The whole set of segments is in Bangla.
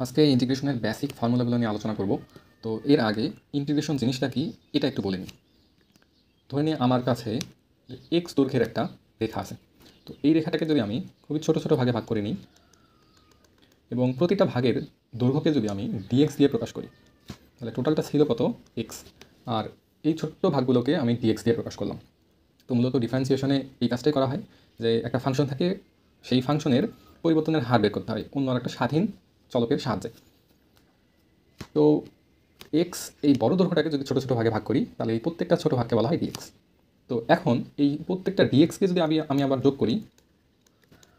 আজকে ইন্টিগ্রেশনের বেসিক ফর্মুলাগুলো নিয়ে আলোচনা করব। তো এর আগে ইন্টিগ্রেশন জিনিসটা কি এটা একটু বলে নিই। ধরে নিয়ে আমার কাছে এক্স দৈর্ঘ্যের একটা রেখা আছে। তো এই রেখাটাকে যদি আমি খুবই ছোট ছোট ভাগে ভাগ করে নিই এবং প্রতিটা ভাগের দৈর্ঘ্যকে যদি আমি ডিএক্স দিয়ে প্রকাশ করি, তাহলে টোটালটা ছিল কত? এক্স। আর এই ছোট্ট ভাগগুলোকে আমি ডিএক্স দিয়ে প্রকাশ করলাম। তো মূলত ডিফারেন্সিয়েশনে এই কাজটাই করা হয় যে একটা ফাংশন থাকে, সেই ফাংশনের পরিবর্তনের হার বের করতে হয় অন্য একটা স্বাধীন চলকের সাহায্যে। তো এক্স এই বড় দৈর্ঘ্যটাকে যদি ছোটো ছোটো ভাগে ভাগ করি, তাহলে এই প্রত্যেকটা ছোটো ভাগকে বলা হয় ডিএক্স। তো এখন এই প্রত্যেকটা ডিএক্সকে যদি আমি আবার যোগ করি,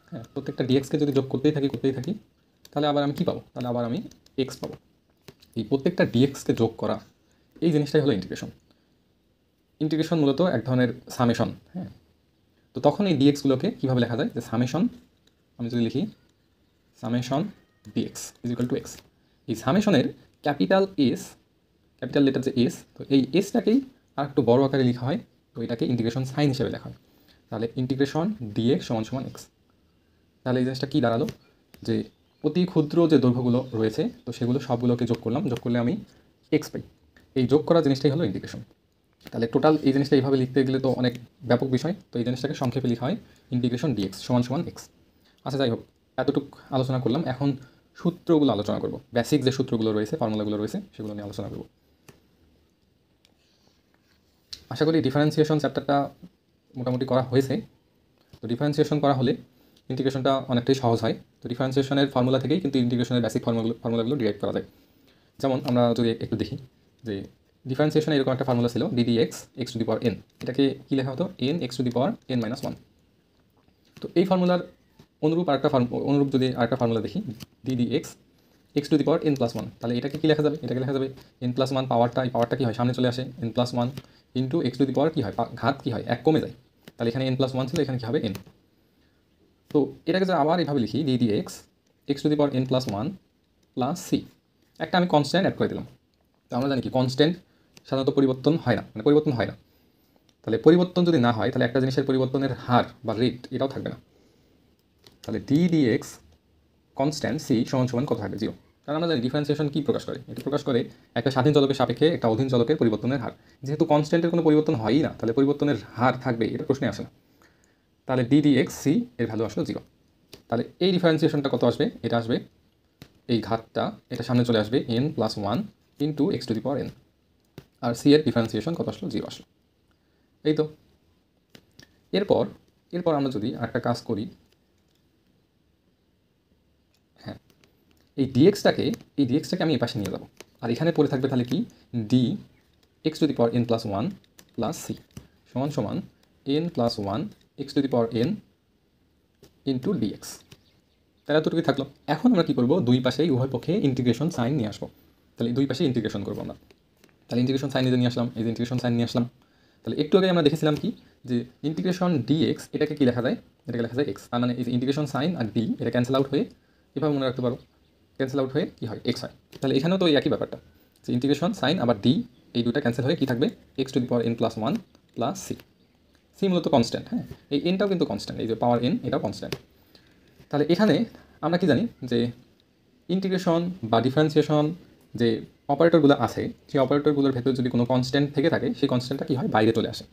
হ্যাঁ, প্রত্যেকটা ডিএক্সকে যদি যোগ করতেই থাকি, তাহলে আবার আমি কী পাবো? তাহলে আবার আমি এক্স পাবো। এই প্রত্যেকটা ডিএক্সকে যোগ করা, এই জিনিসটাই হলো ইন্টিগ্রেশন। ইন্টিগ্রেশন মূলত এক ধরনের সামেশন। হ্যাঁ, তো তখন এই ডিএক্সগুলোকে কীভাবে লেখা যায়? যে সামেশন, আমি যদি লিখি summation dx is equal to x. এই সামেশনের ক্যাপিটাল এস, ক্যাপিটাল লেটার যে এস, তো এই এসটাকেই আর একটু বড় আকারে লেখা হয়, তো এটাকে ইন্টিগ্রেশন সাইন হিসেবে লেখা হয়। তাহলে ইন্টিগ্রেশন ডিএক্স সমান সমান এক্স। তাহলে এই জিনিসটা কী দাঁড়ালো? যে অতি ক্ষুদ্র যে দৈর্ঘ্যগুলো রয়েছে, তো সেগুলো সবগুলোকে যোগ করলাম, যোগ করলে আমি এক্স পাই। এই যোগ করা জিনিসটাই হলো ইন্টিগ্রেশন। তাহলে টোটাল এই জিনিসটা এইভাবে লিখতে গেলে তো অনেক ব্যাপক বিষয়, তো এই জিনিসটাকে সংক্ষেপে লেখা হয় ইন্টিগ্রেশন ডিএক্স সমান সমান এক্স। আচ্ছা, যাই হোক, এতটুকু আলোচনা করলাম। এখন সূত্রগুলো আলোচনা করব, বেসিক যে সূত্রগুলো রয়েছে, ফর্মুলাগুলো রয়েছে, সেগুলো নিয়ে আলোচনা করব। আশা করি ডিফারেন্সিয়েশন চ্যাপ্টারটা মোটামুটি করা হয়েছে। তো ডিফারেন্সিয়েশন করা হলে ইন্টিগ্রেশনটা অনেকটাই সহজ হয়। তো ডিফারেন্সিয়েশনের ফর্মুলা থেকেই কিন্তু ইন্টিগ্রেশনের বেসিক ফর্মুলাগুলো ডিরাইভ করা যায়। যেমন আমরা যদি একটু দেখি যে ডিফারেন্সিয়েশনে এরকম একটা ফর্মুলা ছিল, DD x to the power N. এটাকে কী লেখা হতো? N x to the power N minus one. তো এই ফর্মুলার অনুরূপ যদি আরেকটা ফর্মুলা দেখি, DD x to the power n plus one, তাহলে এটাকে কী লেখা যাবে? এটাকে লেখা যাবে এন প্লাস ওয়ান। এই পাওয়ারটা কী হয়? সামনে চলে আসে, n plus one into x to the power কী হয়? ঘাত কী হয়? এক কমে যায়। তাহলে এখানে এন প্লাস ওয়ান ছিল, এখানে কী হবে? এন। তো এটাকে যদি আবার এইভাবে লিখি, d d x to the power n plus one plus c, একটা আমি কনস্ট্যান্ট অ্যাড করে দিলাম। তো আমরা জানি কি কনস্ট্যান্ট সাধারণত পরিবর্তন হয় না, পরিবর্তন হয় না। তাহলে পরিবর্তন যদি না হয়, তাহলে একটা জিনিসের পরিবর্তনের হার বা রেট এটাও থাকবে না। তাহলে ডিএক্স কনস্ট্যান্ট সি সমান সমান কত থাকবে? জিরো। কারণ আমরা জানি ডিফারেন্সিয়েশন কী প্রকাশ করে? এটা প্রকাশ করে একটা স্বাধীন চলকের সাপেক্ষে একটা অধীন চলকের পরিবর্তনের হার। যেহেতু কনস্ট্যান্টের কোনো পরিবর্তন হয়ই না, তাহলে পরিবর্তনের হার থাকবে, এটা প্রশ্নে আসে না। তাহলে ডিএক্স সি এর ভ্যালু আসলো জিরো। তাহলে এই ডিফারেন্সিয়েশনটা কত আসবে? এটা আসবে, এই ঘাতটা এটা সামনে চলে আসবে, n plus one into x to the power n. আর সি এর ডিফারেন্সিয়েশন কত আসলো? জিরো আসলো। এই তো। এরপর আমরা যদি একটা কাজ করি, হ্যাঁ, এই ডিএক্সটাকে আমি এই পাশে নিয়ে যাবো। আর এখানে পড়ে থাকবে তাহলে কি? D x to the power n plus one plus c সমান সমান n plus one x to the power n into dx. তাহলে এতটুকুই থাকলো। এখন আমরা কী করবো? দুই পাশেই উভয় পক্ষে ইন্টিগ্রেশন সাইন নিয়ে আসবো। তাহলে দুই পাশে ইন্টিগ্রেশন করবো আমরা। তাহলে ইন্টিগ্রেশন সাইন নিয়ে আসলাম, এই যে ইন্টিগ্রেশন সাইন নিয়ে আসলাম। তাহলে একটু আগে আমরা দেখেছিলাম কি, যে ইন্টিগ্রেশন ডিএক্স এটাকে কী লেখা যায়? এটাকে লেখা যায় এক্স। তার মানে এই যে ইন্টিগ্রেশন সাইন আর ডি, এটা ক্যান্সেল আউট হয়ে, এভাবে মনে রাখতে পারো, ক্যান্সেল আউট হয়ে কী হয়? এক্স হয়। তাহলে এখানেও তো এই একই ব্যাপারটা, যে ইন্টিগ্রেশন সাইন আবার ডি, এই দুটা ক্যান্সেল হয়ে কী থাকবে? X to the power n plus one plus c. C মূলত কনস্ট্যান্ট, হ্যাঁ, এই এনটাও কিন্তু কনস্ট্যান্ট, এই যে পাওয়ার এন এটাও কনস্ট্যান্ট। তাহলে এখানে আমরা কি জানি? যে ইন্টিগ্রেশন বা ডিফারেন্সিয়েশন যে অপারেটরগুলো আছে, সেই অপারেটরগুলোর ভেতর যদি কোনো কনস্ট্যান্ট থেকে থাকে, সেই কনস্ট্যান্টটা কী হয়? বাইরে চলে আসে।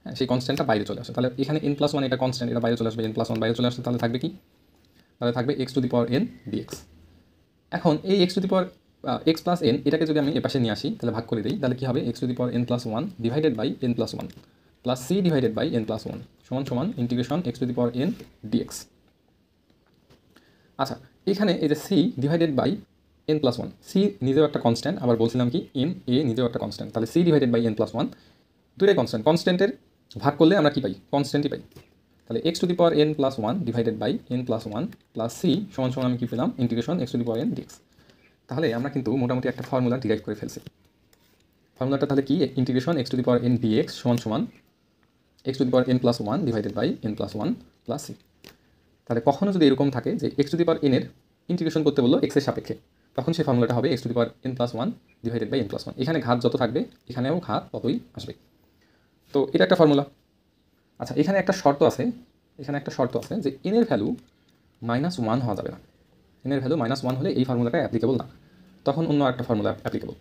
হ্যাঁ, সেই কনস্ট্যান্টটা বাইরে চলে আসে। তাহলে এখানে এন প্লাস ওয়ান এটা কনস্ট্যান্ট, এটা বাইরে চলে আসবে, এন প্লাস ওয়ান বাইরে চলে আসবে। তাহলে থাকবে কি? তাহলে থাকবে x to the power n dx. এখন এই x to the power x plus n, এটাকে যদি আমি এপাশে নিয়ে আসি, তাহলে ভাগ করে দিই, তাহলে কী হবে? X to the power n plus one divided by n plus one plus c divided by n plus one সমান সমান integration x to the power n dx. আচ্ছা, এখানে এই যে c divided by n plus one, c নিজেও একটা কনস্ট্যান্ট, আবার বলছিলাম কি এন এ নিজেও একটা কনস্ট্যান্ট। তাহলে c divided by n plus one, দুটাই কনস্ট্যান্ট। কনস্ট্যান্টের ভাগ করলে আমরা কী পাই? কনস্ট্যান্টই পাই। তাহলে x to the power n plus one divided by n plus one plus c সমান সমান আমি কী পেলাম? Integration x to the power n dx. তাহলে আমরা কিন্তু মোটামুটি একটা ফর্মুলা ডিরাইভ করে ফেলছি। ফর্মুলাটা তাহলে কি? Integration x to the power n dx সমান সমান x to the power n plus one divided by n plus one plus c. তাহলে কখনও যদি এরকম থাকে যে এক্স টু দি পাওয়ার এনের ইন্টিগ্রেশন করতে বললো এক্সের সাপেক্ষে, তখন সেই ফর্মুলাটা হবে x to the power n plus one divided by n plus one. এখানে ঘাত যত থাকবে, এখানেও ঘাত ততই আসবে। তো এটা একটা ফর্মুলা। আচ্ছা, এখানে একটা শর্ত আছে যে এনের ভ্যালু মাইনাস ওয়ান হওয়া যাবে না। এর ভ্যালু -1 হলে এই ফর্মুলাটা অ্যাপ্লিকেবল না, তখন অন্য একটা ফর্মুলা অ্যাপ্লিকেবল।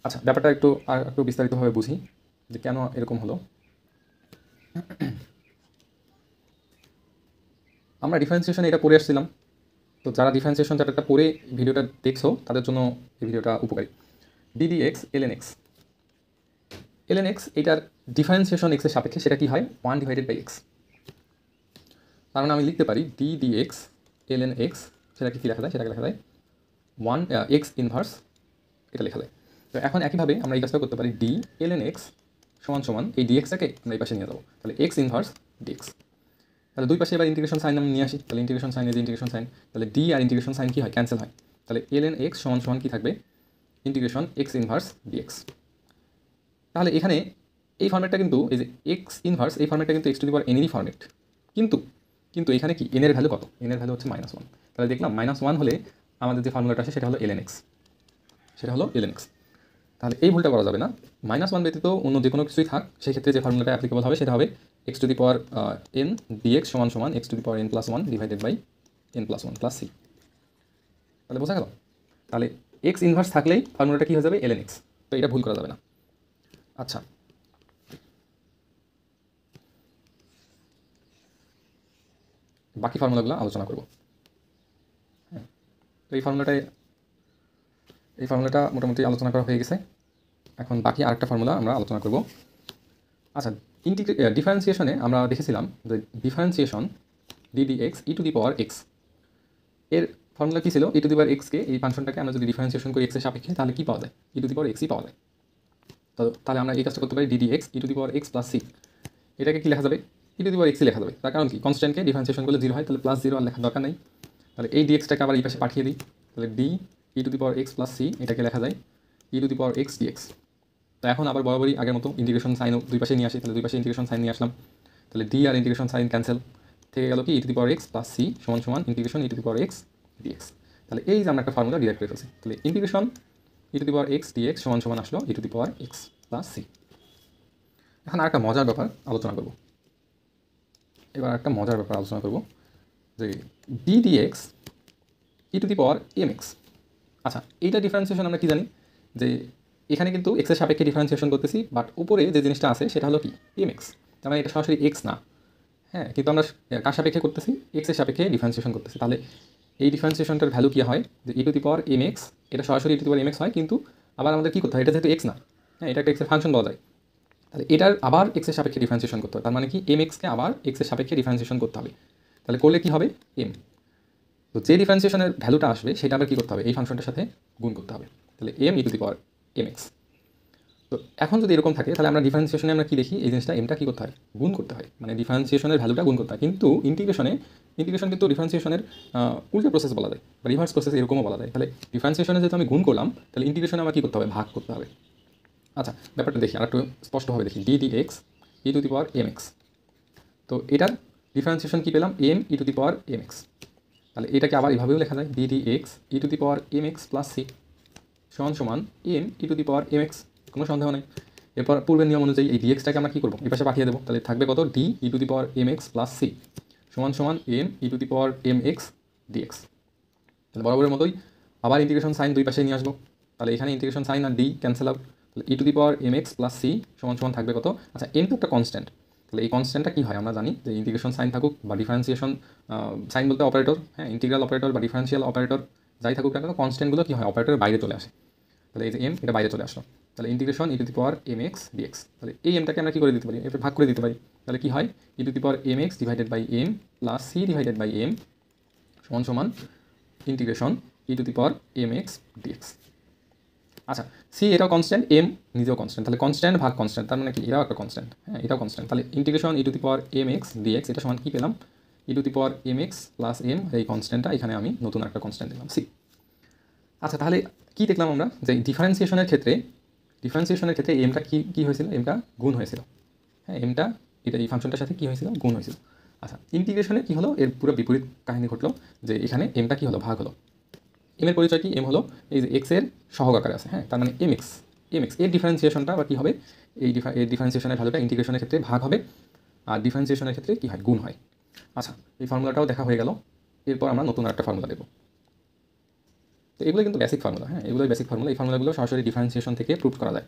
আচ্ছা, ব্যাপারটা আর একটু বিস্তারিতভাবে বুঝি যে কেন এরকম হলো। আমরা ডিফারেন্সিয়েশনে এটা পড়ে আসছিলাম, তো যারা ডিফারেন্সিয়েশন চ্যাপ্টারটা পড়ে ভিডিওটা দেখছো তাদের জন্য এই ভিডিওটা উপকারী। ddx ln x, ln x এটার ডিফারেন্সিয়েশন এক্সের সাপেক্ষে সেটা কি হয় 1/x। তার মানে আমি লিখতে পারি ddx ln x, সেটাকে কী লেখা যায়, সেটাকে লেখা যায় 1 x ইনভার্স, এটা লেখা যায়। তো এখন একইভাবে আমরা এই কাজটা করতে পারি d ln x সমান এই dxটাকে আমরা এই পাশে নিয়ে যাবো, তাহলে x ইনভার্স dx। তাহলে দুই পাশে এবার ইন্টিগ্রেশন সাইন আমি নিয়ে আসি, তাহলে ইন্টিগ্রেশন সাইন যে ইন্টিগ্রেশন সাইন, তাহলে d আর ইন্টিগ্রেশন সাইন কী হয়, ক্যান্সেল হয়। তাহলে ln x সমান কী থাকবে, ইন্টিগ্রেশন x ইনভার্স dx। তাহলে এখানে এই ফর্মেটটা কিন্তু এই যে x ইনভার্স, এই ফর্মেটটা কিন্তু x to the power n এরই ফর্মেট, কিন্তু এখানে কি n এর ভ্যালু কত, n এর ভ্যালু হচ্ছে -1। তাহলে দেখলাম -1 হলে আমাদের যে ফর্মুলাটা আসে সেটা হলো ln x, তাহলে এই ভুলটা করা যাবে না। -1 ব্যতীত অন্য যে কোনো কিছুই থাক, সেক্ষেত্রে যে ফর্মুলাটা অ্যাপ্লিকেবল হবে সেটা হবে x to the power n dx সমান x to the power n+1 divided by n+1 plus c। তাহলে বোঝা গেল। তাহলে x ইনভার্স থাকলেই ফর্মুলাটা কী হয়ে যাবে, ln x। তো এটা ভুল করা যাবে না। আচ্ছা, বাকি ফর্মুলাগুলো আলোচনা করব। হ্যাঁ, তো এই ফর্মুলাটা মোটামুটি আলোচনা করা হয়ে গেছে। এখন বাকি আরেকটা ফর্মুলা আমরা আলোচনা করব। আচ্ছা, ডিফারেন্সিয়েশনে আমরা দেখেছিলাম যে differentiation ddx e to the power x এর ফর্মুলা কী ছিল, e to the power x কে এই ফাংশনটাকে আমরা যদি ডিফারেন্সিয়েশন করি x এর সাপেক্ষে তাহলে কী পাওয়া যায়, e টু দি পাওয়ার x-ই পাওয়া যায়। তো তাহলে আমরা এই কাজটা করতে পারি ddx e to the power x plus c, এটাকে কী লেখা যাবে, e টু দি পাওয়ার x-ই লেখা যাবে। তার কারণ কি, কনস্ট্যান্টকে ডিফারেন্সিয়েশন করলে 0 হয়, তাহলে +0 আর লেখার দরকার নেই। তাহলে এই dxটাকে আবার এই পাশে পাঠিয়ে দিই, তাহলে d e to the power x plus c, এটাকে লেখা যায় e to the power x dx। তো এখন আবার বরাবরই আগের মতো ইন্টিগ্রেশন সাইনও দুই পাশে নিয়ে আসি, তাহলে দুই পাশে ইন্টিগ্রেশন সাইন নিয়ে আসলাম, তাহলে d আর ইন্টিগ্রেশন সাইন ক্যান্সেল, থেকে গেল কি e to the power x plus c সমান integration e to the power x dx। তাহলে এই যে আমরা একটা ফর্মুলা ডিরাইভ করে ফেলছি, তাহলে integration e to the power x dx সমান আসলো e to the power x plus c। এখন আরেকটা মজার ব্যাপার আলোচনা করব, যে d dx e to the power mx। আচ্ছা, এইটা ডিফারেন্সিয়েশন আমরা কি জানি, যে এখানে কিন্তু x এর সাপেক্ষে ডিফারেন্সিয়েশন করতেছি, বাট উপরে যে জিনিসটা আছে সেটা হলো কি mx, তার মানে এটা সরাসরি x না। হ্যাঁ, কিন্তু আমরা কার সাপেক্ষে করতেছি, x এর সাপেক্ষে ডিফারেন্সিয়েশন করতেছি। তাহলে এই ডিফারেন্সিয়েশনটার ভ্যালু কী হয়, যে e to the power mx, এটা সরাসরি e to the power mx হয়, কিন্তু আবার আমাদের কী করতে হয়, এটা যেহেতু x না, হ্যাঁ, এটা একটা x এর ফাংশন বলা যায়, তাহলে এটার আবার x এর সাপেক্ষে ডিফারেন্সিয়েশন করতে হয়। তার মানে কি mx-কে আবার x এর সাপেক্ষে ডিফারেন্সিয়েশন করতে হবে। তাহলে করলে কী হবে, m। তো যে ডিফারেন্সিয়েশনের ভ্যালুটা আসবে সেটা আবার কী করতে হবে, এই ফাংশনটার সাথে গুণ করতে হবে, তাহলে m e to the power mx। তো এখন যদি এরকম থাকে তাহলে আমরা ডিফারেন্সিয়েশনে আমরা কী দেখি, এই জিনিসটা এমটা কী করতে হয়, গুণ করতে হয়, মানে ডিফারেন্সিয়েশনের ভ্যালুটা গুণ করতে হয়। কিন্তু ইন্টিগ্রেশন কিন্তু ডিফারেন্সিয়েশনের উল্টো প্রসেস বলা যায়, বা রিভার্স প্রসেস এরকমও বলা যায়। তাহলে ডিফারেন্সিয়েশনে যেহেতু আমি গুণ করলাম, তাহলে ইন্টিগ্রেশনে আমার কী করতে হবে, ভাগ করতে হবে। আচ্ছা, ব্যাপারটা দেখি আর একটু স্পষ্টভাবে দেখি, d dx e to the power mx। তো এটার ডিফারেন্সিয়েশন কী পেলাম, m e to the power mx। তাহলে এটাকে আবার এভাবেও লেখা যায় d dx e to the power mx plus c সমান m e to the power mx, কোনো সন্দেহ নেই। এরপর পূর্বের নিয়ম অনুযায়ী এই dxটাকে আমরা কী করবো, এই পাশে পাঠিয়ে দেবো, তাহলে থাকবে কত, d e to the power mx plus c সমান m e to the power mx dx। তাহলে বরাবরের মতোই আবার ইন্টিগ্রেশন সাইন দুই পাশে নিয়ে আসবো, তাহলে এখানে ইন্টিগ্রেশন সাইন আর d ক্যান্সেল আউট, তাহলে e to the power mx plus c সমান থাকবে কত। আচ্ছা, m তো একটা কনস্ট্যান্ট, তাহলে এই কনস্ট্যান্টটা কী হয় আমরা জানি, যে ইন্টিগ্রেশন সাইন থাকুক বা ডিফারেন্সিয়েশন সাইন বলতে অপারেটর, হ্যাঁ, ইন্টিগ্রাল অপারেটর বা ডিফারেন্সিয়াল অপারেটর যাই থাকুক না কেন, কনস্ট্যান্টগুলো কী হয়, অপারেটরের বাইরে চলে আসে। তাহলে এই যে m, এটা বাইরে চলে আসলো, তাহলে integration e to the power mx dx। তাহলে এই mটাকে আমরা কী করে দিতে পারি, এটা ভাগ করে দিতে পারি, তাহলে কী হয়, e to the power mx divided by m plus c divided by m সমান integration e to the power mx dx। আচ্ছা, c এটাও কনস্ট্যান্ট, m নিজেও কনস্ট্যান্ট, তাহলে কনস্ট্যান্ট ভাগ কনস্ট্যান্ট, তার মানে কি এটাও একটা কনস্ট্যান্ট, হ্যাঁ, এটাও কনস্ট্যান্ট। তাহলে integration e to the power mx dx, এটা সমান কী পেলাম, e to the power mx plus m, এই কনস্ট্যান্টটা এখানে আমি নতুন একটা কনস্ট্যান্ট দিলাম c। আচ্ছা, তাহলে কী দেখলাম আমরা, যে ডিফারেন্সিয়েশনের ক্ষেত্রে এমটা কী হয়েছিল, এমটা গুণ হয়েছিল, হ্যাঁ, এমটা এটা এই ফাংশনটার সাথে কী হয়েছিল, গুণ হয়েছিল। আচ্ছা, ইন্টিগ্রেশনে কী হলো, এর পুরো বিপরীত কাহিনী ঘটলো, যে এখানে এমটা কী হলো, ভাগ হলো। এমের পরিচয় কি, এম হলো এই যে এক্সের সহগ আকারে আছে, হ্যাঁ, তার মানে mx এর ডিফারেন্সিয়েশনটা বা কী হবে, এই ডিফারেন্সিয়েশনের ভ্যালুটা ইন্টিগ্রেশনের ক্ষেত্রে ভাগ হবে, আর ডিফারেন্সিয়েশনের ক্ষেত্রে কী হয়, গুণ হয়। আচ্ছা, এই ফর্মুলাটাও দেখা হয়ে গেল। এরপর আমরা নতুন একটা ফর্মুলা দেবো, তো এগুলো কিন্তু বেসিক ফর্মুলা, হ্যাঁ, এগুলোই বেসিক ফর্মুলা। এই ফর্মুলাগুলো সরাসরি ডিফারেন্সিয়েশন থেকে প্রুভ করা যায়।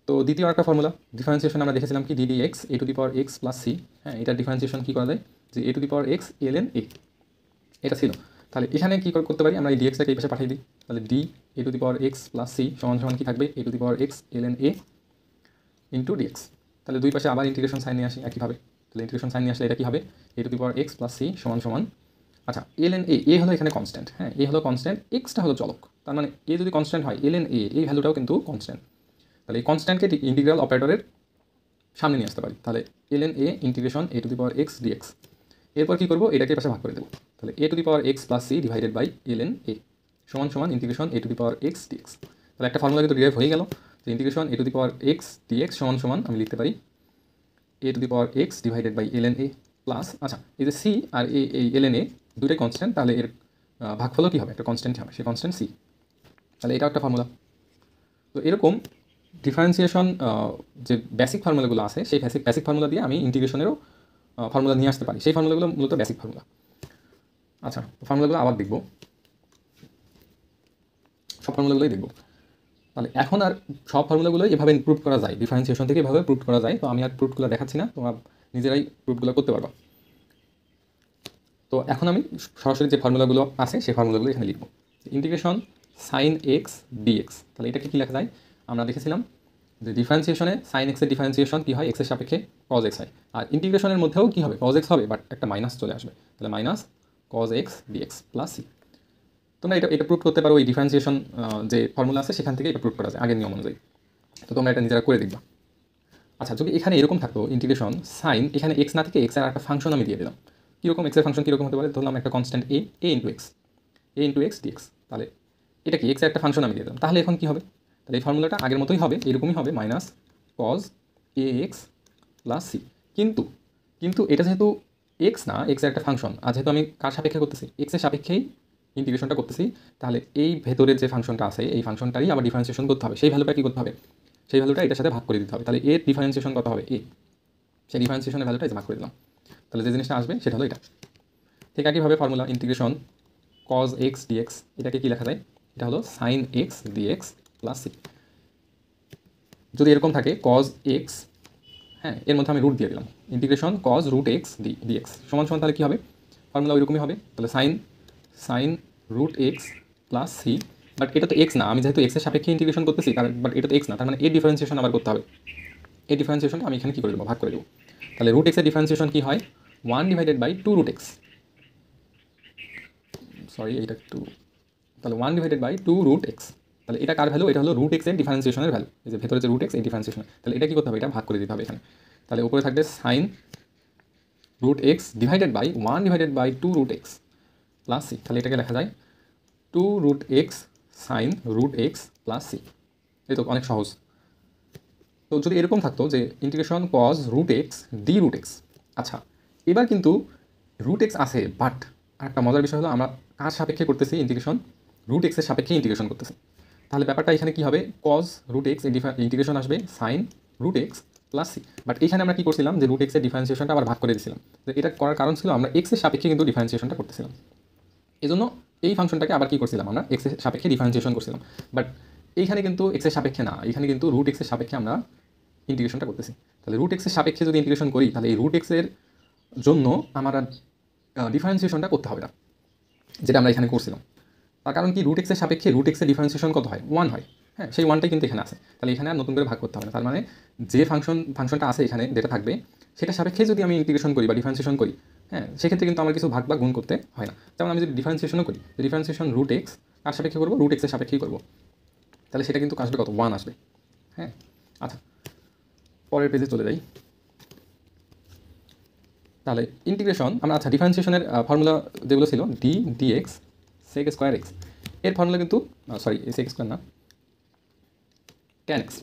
তো দ্বিতীয় একটা ফর্মুলা ডিফারেন্সিয়েশন আমরা দেখেছিলাম কি d d x a to the power x plus c, হ্যাঁ, এটা ডিফারেন্সিয়েশন কী করা যায় যে a to the power x ln a, এটা ছিল। তাহলে এখানে কী করতে পারি আমরা এই ডিএক্সটাকে এই পাশে পাঠিয়ে দিই, তাহলে d a to the power x plus c সমান সমান কী থাকবে a to the power x ln a into dx. তাহলে দুই পাশে আবার ইন্টিগ্রেশন সাইন নিয়ে আসি একইভাবে, তাহলে ইন্টিগ্রেশন সাইন নিয়ে আসলে এটা কী হবে a to the power x plus c সমান সমান, আচ্ছা ln a, এ হলো এখানে কনস্ট্যান্ট, হ্যাঁ, এ হলো কনস্ট্যান্ট, এক্সটা হলো চলক, তার মানে এ যদি কনস্ট্যান্ট হয় ln a এই ভ্যালুটাও কিন্তু কনস্ট্যান্ট। তাহলে এই কনস্ট্যান্টকে ইন্টিগ্রাল অপারেটরের সামনে নিয়ে আসতে পারি, তাহলে ln a integration a to the power x dx. এরপর কী করবো এটাকে পাশে ভাগ করে দেবো, তাহলে a to the power x plus c divided by ln a সমান সমান integration a to the power x dx. তাহলে একটা ফর্মুলা কিন্তু ডিরাইভ হয়ে গেল যে integration a to the power x dx সমান সমান আমি লিখতে পারি a to the power x divided by ln a plus, আচ্ছা এই যে সি আর এই ln a দুটোই কনস্ট্যান্ট, তাহলে এর ভাগফলও কী হবে একটা কনস্ট্যান্ট হবে, সেই কনস্ট্যান্ট সি। তাহলে এটাও একটা ফর্মুলা। তো এরকম ডিফারেন্সিয়েশন যে বেসিক ফর্মুলাগুলো আছে সেই বেসিক ফর্মুলা দিয়ে আমি ইন্টিগ্রেশনেরও ফর্মুলা নিয়ে আসতে পারি, সেই ফর্মুলাগুলো মূলত বেসিক ফর্মুলা। আচ্ছা ফর্মুলাগুলো আবার দেখব, সব ফর্মুলাগুলোই দেখব। তাহলে এখন আর সব ফর্মুলাগুলোই এভাবে প্রুভ করা যায়, ডিফারেন্সিয়েশন থেকে এভাবে প্রুভ করা যায়। তো আমি আর প্রুফগুলো দেখাচ্ছি না, তোমরা নিজেরাই প্রুফগুলো করতে পারবা। তো এখন আমি সরাসরি যে ফর্মুলাগুলো আছে সেই ফর্মুলাগুলো এখানে লিখব। ইন্টিগ্রেশন সাইন এক্স ডিএক্স, তাহলে এটাকে কী লেখা যায় আমরা দেখেছিলাম যে ডিফারেন্সিয়েশনে সাইন এক্সের ডিফারেন্সিয়েশন কী হয় এক্সের সাপেক্ষে কজ এক্স হয়, আর ইন্টিগ্রেশনের মধ্যেও কী হবে কজ এক্স হবে, বাট একটা মাইনাস চলে আসবে, তাহলে minus cos x dx plus c. তোমরা এটা প্রুভ করতে পারো, ওই ডিফারেন্সিয়েশন যে ফর্মুলা আছে সেখান থেকে এটা প্রুভ করা যায় আগের নিয়ম অনুযায়ী। তো তোমরা এটা নিজেরা করে দেখবা। আচ্ছা যদি এখানে এরকম থাকতো ইন্টিগ্রেশন সাইন, এখানে এক্স না থেকে এক্সের একটা ফাংশন আমি দিয়ে দিলাম, কীরকম এক্সের ফাংশন কীরকম হতে পারে, ধরলাম একটা কনস্ট্যান্ট এ ইন্টু এক্স ডিএক্স, তাহলে এটা কি এক্সের একটা ফাংশন আমি দিয়ে দিলাম, তাহলে এখন কী হবে, তাহলে এই ফর্মুলাটা আগের মতোই হবে, এরকমই হবে minus cos a x plus c. কিন্তু এটা যেহেতু এক্স না, এক্সের একটা ফাংশন, আর যেহেতু আমি কার সাপেক্ষে করতেছি এক্সের সাপেক্ষেই ইন্টিগ্রেশনটা করতেছি, তাহলে এই ভেতরের যে ফাংশনটা আছে এই ফাংশনটারই আবার ডিফারেন্সিয়েশন করতে হবে, সেই ভ্যালুটা কী করতে হবে সেই ভ্যালুটা এটার সাথে ভাগ করে দিতে হবে, তাহলে এর ডিফারেন্সিয়েশন কত হবে এ, সেই ডিফারেন্সিয়েশনের ভ্যালুটা এটা ভাগ করে দিলাম, তাহলে যে জিনিসটা আসবে সেটা হলো এটা। ঠিক একইভাবে formula integration cos x dx, এটাকে কী লেখা যায় এটা হলো sine x dx plus c. যদি এরকম থাকে কজ এক্স, হ্যাঁ, এর মধ্যে আমি রুট দিয়ে দিলাম, integration cos root x dx সমান সমান, তাহলে কী হবে ফর্মুলা ওইরকমই হবে, তাহলে sine root x plus c. But এটা তো এক্স না, আমি যেহেতু এক্সের সাপেক্ষে ইন্টিগ্রেশন করতেছি, বাট এটা তো এক্স না, তার মানে এর ডিফারেন্সিয়েশন আবার করতে হবে, এই ডিফারেন্সিয়েশনটা আমি এখানে কী করে দেবো ভাগ করে দেবো, তাহলে রুট এক্সের ডিফারেন্সিয়েশন কী হয় 1 divided by 2 root x, sorry এইটা একটু, তাহলে 1 ডিভাইডেড বাই 2 রুট এক্স, তাহলে এটা কার ভ্যালু এটা হলো রুট এক্সের ডিফারেন্সিয়েশনের ভ্যালু, এই যে ভেতরে যে রুট এক্স এই ডিফারেন্সিয়েশন, তাহলে এটা কী করতে হবে এটা ভাগ করে দিতে হবে এখানে, তাহলে উপরে থাকবে sine root x divided by 1 divided by 2 root x plus c, তাহলে এটাকে লেখা যায় 2 root x sine root x plus c. এই তো অনেক সহজ। তো যদি এরকম থাকতো যে integration cos root x d root x, আচ্ছা এবার কিন্তু রুট এক্স আছে, বাট একটা মজার বিষয় হলো আমরা কার সাপেক্ষে করতেছি ইন্টিগ্রেশন রুট এক্সের সাপেক্ষে ইন্টিগ্রেশন করতেছি, তাহলে ব্যাপারটা এখানে কী হবে কজ রুট এক্স ইন্টিগ্রেশন আসবে sine root x plus c, but এখানে আমরা কী করছিলাম যে রুট এক্সের ডিফারেন্সিয়েশনটা আবার ভাগ করে দিয়েছিলাম, তো এটা করার কারণ ছিল আমরা এক্সের সাপেক্ষে কিন্তু ডিফারেন্সিয়েশনটা করতেছিলাম, এই জন্য এই ফাংশনটাকে আবার কী করছিলাম আমরা এক্সের সাপেক্ষে ডিফারেন্সিয়েশন করছিলাম, বাট এইখানে কিন্তু এক্সের সাপেক্ষে না, এখানে কিন্তু রুট এক্সের সাপেক্ষে আমরা ইন্টিগ্রেশনটা করতেছি, তাহলে রুট এক্সের সাপেক্ষে যদি ইন্টিগ্রেশন করি তাহলে এই রুট এক্সের জন্য আমার ডিফারেন্সিয়েশনটা করতে হবে না, যেটা আমরা এখানে করছিলাম। তার কারণ কি রুট এক্সের সাপেক্ষে রুট এক্সের ডিফারেন্সিয়েশন কত হয় 1 হয়, হ্যাঁ, সেই 1টাই কিন্তু এখানে আছে, তাহলে এখানে আর নতুন করে ভাগ করতে হবে না, তার মানে যে ফাংশনটা আছে এখানে যেটা থাকবে সেটা সাপেক্ষে যদি আমি ইন্টিগ্রেশন করি বা ডিফারেন্সিয়েশন করি, হ্যাঁ, সেক্ষেত্রে কিন্তু আমার কিছু ভাগ বা গুণ করতে হয় না। যেমন আমি যদি ডিফারেন্সিয়েশনও করি, ডিফারেন্সিয়েশন রুট এক্স কার সাপেক্ষে করবো রুট এক্সের সাপেক্ষেই করবো, তাহলে সেটা কিন্তু আসবে কত 1 আসবে, হ্যাঁ। আচ্ছা পরের পেজে চলে যাই, তাহলে ইন্টিগ্রেশন আমরা, আচ্ছা ডিফারেন্সিয়েশনের ফর্মুলা যেগুলো ছিল d dx sec square x, এর ফর্মুলা কিন্তু সরি সেক স্কোয়ার না ট্যান এক্স,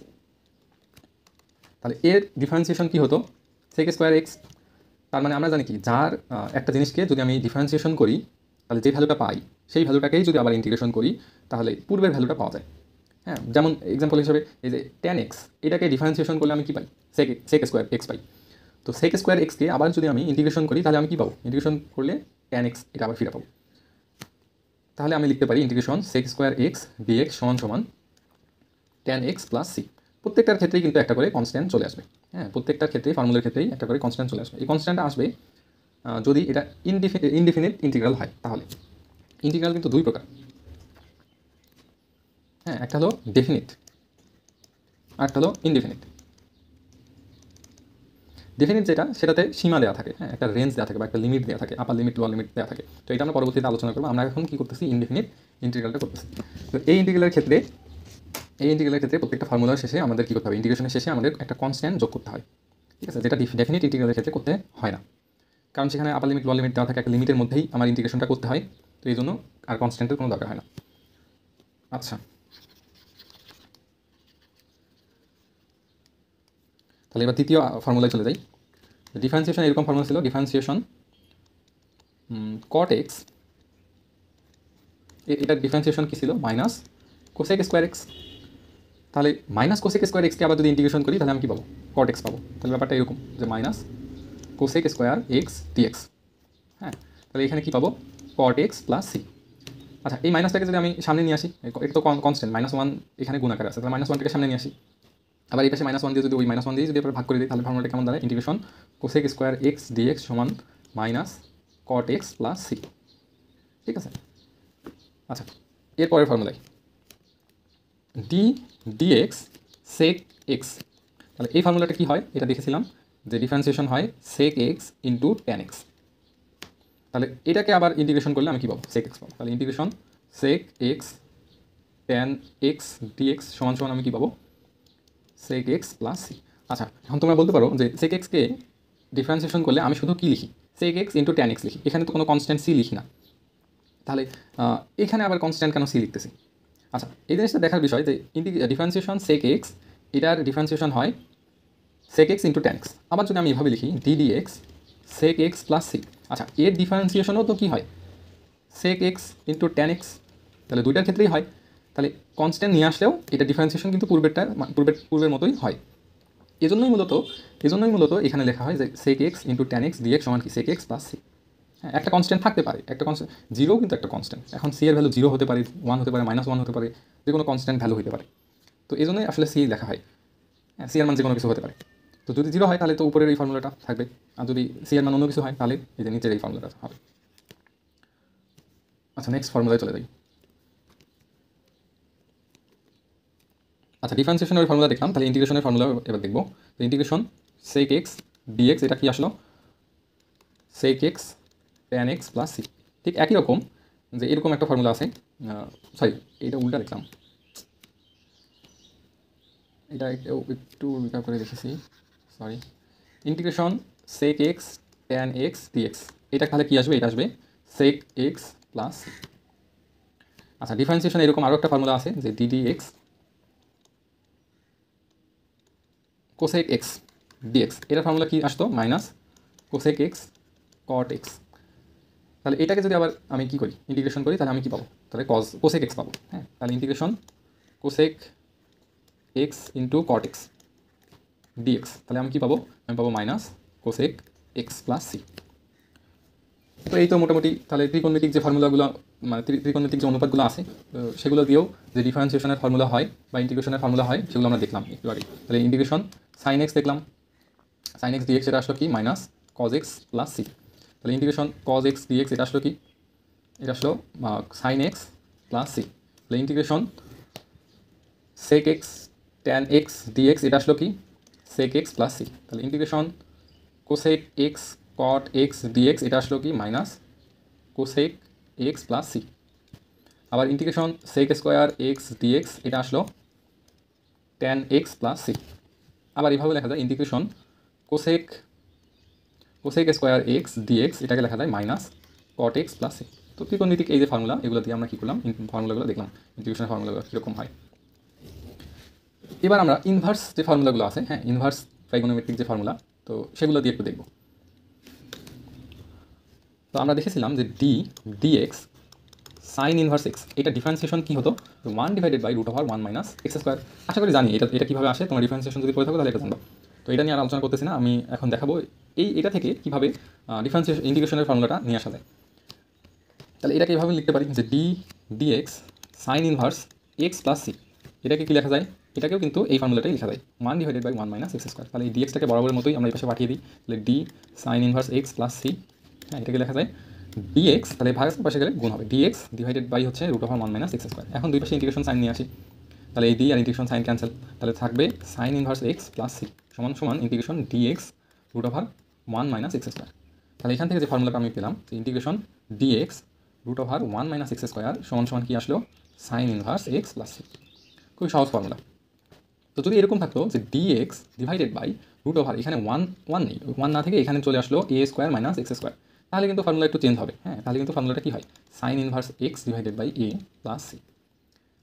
তাহলে এর ডিফারেন্সিয়েশন কী হতো সেক স্কোয়ার এক্স, তার মানে আমরা জানি কি যার একটা জিনিসকে যদি আমি ডিফারেন্সিয়েশন করি তাহলে যে ভ্যালুটা পাই সেই ভ্যালুটাকেই যদি আবার ইন্টিগ্রেশন করি তাহলে পূর্বের ভ্যালুটা পাওয়া যায়, হ্যাঁ। যেমন এক্সাম্পল হিসেবে এই যে ট্যান এক্স, এটাকে ডিফারেন্সিয়েশন করলে আমি কী পাই সেক স্কোয়ার এক্স পাই, তো সেক স্কোয়ার এক্সকে আবার যদি আমি ইন্টিগ্রেশন করি তাহলে আমি কী পাবো ইন্টিগ্রেশন করলে ট্যান এক্স এটা আবার ফিরে পাবো। তাহলে আমি লিখতে পারি integration sec square x dx সমান সমান ট্যান এক্স প্লাস সি। প্রত্যেকটার ক্ষেত্রেই কিন্তু একটা করে কনস্ট্যান্ট চলে আসবে। হ্যাঁ, প্রত্যেকটার ক্ষেত্রেই ফর্মুলার ক্ষেত্রেই একটা করে কনস্ট্যান্ট চলে আসবে। এই কনস্ট্যান্টটা আসবে যদি এটা ইনডিফিনিট ইন্টিগ্রাল হয়। তাহলে ইন্টিগ্রাল কিন্তু দুই প্রকার। হ্যাঁ, একটা হলো ডেফিনিট আর একটা হলো ইনডেফিনিট। ডেফিনিট যেটা, সেটাতে সীমা দেওয়া থাকে, হ্যাঁ, একটা রেঞ্জ দেওয়া থাকে বা একটা লিমিট দেওয়া থাকে, আপার লিমিট লোয়ার লিমিট দেওয়া থাকে। তো এটা আমরা পরবর্তীতে আলোচনা করবো। আমরা এখন কী করতেছি, ইনডেফিনিট ইন্টিগ্রালটা করতেছি। তো এই ইন্টিগ্রালের ক্ষেত্রে প্রত্যেকটা ফর্মুলার শেষে আমাদের কী করতে হবে, ইন্টিগ্রেশনের শেষে আমাদের একটা কনস্ট্যান্ট যোগ করতে হয়। ঠিক আছে, যেটা ডেফিনিট ইন্টিগ্রালের ক্ষেত্রে করতে হয় না, কারণ সেখানে আপার লিমিট লোয়ার লিমিট দেওয়া থাকে, একটা লিমিটের মধ্যেই আমার ইন্টিগ্রেশনটা করতে হয়। তো এই জন্য আর কনস্ট্যান্টের কোনো দরকার হয় না। আচ্ছা, তাহলে এবার তৃতীয় ফর্মুলায় চলে যাই। ডিফারেন্সিয়েশন এরকম ফর্মুলা ছিল, ডিফারেন্সিয়েশন কট এক্স, এটার ডিফারেন্সিয়েশন কী ছিল, মাইনাস কোসেক স্কোয়ার এক্স। তাহলে মাইনাস কোসেক স্কোয়ার এক্সকে আবার যদি ইন্টিগ্রেশন করি তাহলে আমি কী পাবো, কট এক্স পাবো। তাহলে ব্যাপারটা এরকম যে minus cosec square x dx. হ্যাঁ, তাহলে এখানে কী পাবো, কট এক্স প্লাস সি। আচ্ছা, এই মাইনাসটাকে যদি আমি সামনে নিয়ে আসি, এটা তো কনস্ট্যান্ট, -1 এখানে গুণাকারে আছে, তাহলে -1টাকে সামনে নিয়ে আসি। আবার এই পাশে -1 দিয়ে যদি ওই -1 দিয়ে যদি এবার ভাগ করে দিই, তাহলে ফর্মুলাটা কেমন দাঁড়ায়, integration cosec square x dx সমান minus cot x plus c. ঠিক আছে। আচ্ছা, এরপরের ফর্মুলায় ডিএক্স সেক এক্স। তাহলে এই ফর্মুলাটা কী হয়, এটা দেখেছিলাম যে ডিফারেন্সিয়েশন হয় sec x into tan x. তাহলে এটাকে আবার ইন্টিগ্রেশন করলে আমি কী পাবো, সেক এক্স পাবো। তাহলে integration sec x tan x dx সমান সমান আমি কী পাবো, সেক এক্স প্লাস সি। আচ্ছা, এখন তোমরা বলতে পারো যে সেক এক্সকে ডিফারেন্সিয়েশন করলে আমি শুধু কী লিখি, sec x into tan x লিখি, এখানে তো কোনো কনস্ট্যান্ট সি লিখি না। তাহলে এখানে আবার কনস্ট্যান্ট কেন সি লিখতেছি। আচ্ছা, এই জিনিসটা দেখার বিষয় যে ডিফারেন্সিয়েশন সেক এক্স, এটার ডিফারেন্সিয়েশন হয় sec x into tan x. আবার যদি আমি এভাবে লিখি d x sec x plus c, আচ্ছা এর ডিফারেন্সিয়েশনও তো কী হয়, sec x into tan x. তাহলে দুইটার ক্ষেত্রেই হয়। তাহলে কনস্ট্যান্ট নিয়ে আসলেও এটা ডিফারেন্সিয়েশন কিন্তু পূর্বের মতোই হয়। এজন্যই মূলত এখানে লেখা হয় যে sec x into tan x dx সমান কি, সেক এক্স প্লাস সি। হ্যাঁ, একটা কনস্ট্যান্ট থাকতে পারে, একটা কনস্ট্যান্ট জিরো কিন্তু একটা কনস্ট্যান্ট। এখন সি এর ভ্যালু 0 হতে পারে, 1 হতে পারে, -1 হতে পারে, যে কোনো কনস্ট্যান্ট ভ্যালু হতে পারে। তো এই জন্যই আসলে সি লেখা হয়। হ্যাঁ, সি এর মান যে কোনো কিছু হতে পারে। তো যদি 0 হয় তাহলে তো উপরের এই ফর্মুলাটা থাকবে, আর যদি সি এর মান অন্য কিছু হয় তাহলে এই যে নিচের এই ফর্মুলাটা হবে। আচ্ছা, নেক্সট ফর্মুলায় চলে যাই। আচ্ছা, ডিফারেন্সিয়েশনের ফর্মুলা দেখলাম, তাহলে ইন্টিগ্রেশনের ফর্মুলা এবার দেখব। তো ইন্টিগ্রেশন সেক এক্স ডিএক্স, এটা কি আসলো, sec x tan x plus c. ঠিক একই রকম যে এরকম একটা ফর্মুলা আছে, সরি এটা উল্টা দেখলাম, এটা একটু উল্টা করে দেখেছি, sorry. Integration sec x tan x dx, এটা তাহলে কী আসবে, এটা আসবে সেক এক্স প্লাস সি। আচ্ছা, ডিফারেন্সিয়েশন এরকম আরও একটা ফর্মুলা আছে যে d d x cosec x dx, এটার ফর্মুলা কি আসতো, minus cosec x cot x. তাহলে এটাকে যদি আবার আমি কী করি, ইন্টিগ্রেশন করি, তাহলে আমি কী পাবো, তাহলে কোসেক এক্স পাবো। হ্যাঁ, তাহলে integration cosec x into cot x dx, তাহলে আমি কী পাবো, আমি পাবো minus cosec x plus c. তো এই তো মোটামুটি তাহলে ত্রিকোণমিতিক যে ফর্মুলাগুলো, মানে ত্রিকোণমিতিক যে অনুপাতগুলো আছে, সেগুলো দিয়েও যে ডিফারেন্সিয়েশনের ফর্মুলা হয় বা ইন্টিগ্রেশনের ফর্মুলা হয়, সেগুলো আমরা দেখলাম একটু আগে। তাহলে ইন্টিগ্রেশন সাইন এক্স দেখলাম, সাইন এক্স ডিএক্স, এটা আসলো কি, minus cos x plus c. তাহলে ইন্টিগ্রেশন কজ এক্স ডিএক্স, এটা আসলো কি, এটা আসলো সাইন এক্স প্লাস সি। তাহলে integration sec x tan x dx, এটা আসলো কি, সেক এক্স প্লাস সি। তাহলে integration cosec x cot x dx, এটা আসলো কি, minus cosec x plus c. আবার integration sec square x dx, এটা আসলো ট্যান এক্স প্লাস সি। আবার এইভাবে লেখা যায় integration cosec square x dx, এটাকে লেখা যায় minus cot x plus c. তো ত্রিকোণমিতিক এই যে ফর্মুলা, এগুলো দিয়ে আমরা কী করলাম, ফর্মুলাগুলো দেখলাম, ইন্টিগ্রেশনের ফর্মুলাগুলো কীরকম হয়। এবার আমরা ইনভার্স যে ফর্মুলাগুলো আছে, হ্যাঁ, ইনভার্স ট্রাইগোনোমেট্রিক যে ফর্মুলা, তো সেগুলো দিয়ে একটু দেখব। তো আমরা দেখেছিলাম যে ডিএক্স সাইন ইনভার্স এক্স, এটা ডিফারেন্সিয়েশন কী হতো, 1/√1 মাইনাস এক্স স্কোয়ার। আশা করি জানি এটা কীভাবে আসে, তোমার ডিফারেন্সিয়েশন যদি করে থাকো তাহলে এটা জানবো। তো এটা নিয়ে আর আলোচনা করতেছি না, আমি এখন দেখাবো এটা থেকে কীভাবে ইন্টিগ্রেশনের ফর্মুলাটা নিয়ে আসা যায়। তাহলে এটাকে এইভাবে লিখতে পারি যে d dx sine inverse x plus c. এটাকে কি লেখা যায়? এটাকেও কিন্তু এই ফর্মুলাটাই লেখা যায় 1 divided by 1 minus x square. তাহলে এই ডিএক্সটাকে বরাবরের মতোই আমরা এই পাশে পাঠিয়ে দিই। তাহলে d sine inverse x plus c, হ্যাঁ এটাকে লেখা যায় ডিএক্স, তাহলে ভাগের পাশে গেলে গুণ হবে ডিএক্স ডিভাইডেড বাই হচ্ছে root over 1 minus x square. এখন দুই পাশে ইন্টিগ্রেশন সাইন নিয়ে আসি, তাহলে এই ডি আর ইন্টিগ্রেশন সাইন ক্যান্সেল, তাহলে থাকবে sine inverse x plus c সমান সমান integration dx root over 1 minus x square. তাহলে এখান থেকে যে ফর্মুলাটা আমি পেলাম যে integration dx root over 1 minus x square সমান সমান কি আসলো? Sine inverse x plus C. খুবই সহজ ফর্মুলা। তো যদি এরকম থাকতো যে dx divided by root over, এখানে ওয়ান নেই, ওয়ান না থেকে এখানে চলে আসলো a square minus x square, তাহলে কিন্তু ফর্মুলা একটু চেঞ্জ হবে। হ্যাঁ, তাহলে কিন্তু ফর্মুলাটা কী হয়? Sine inverse x divided by a plus c.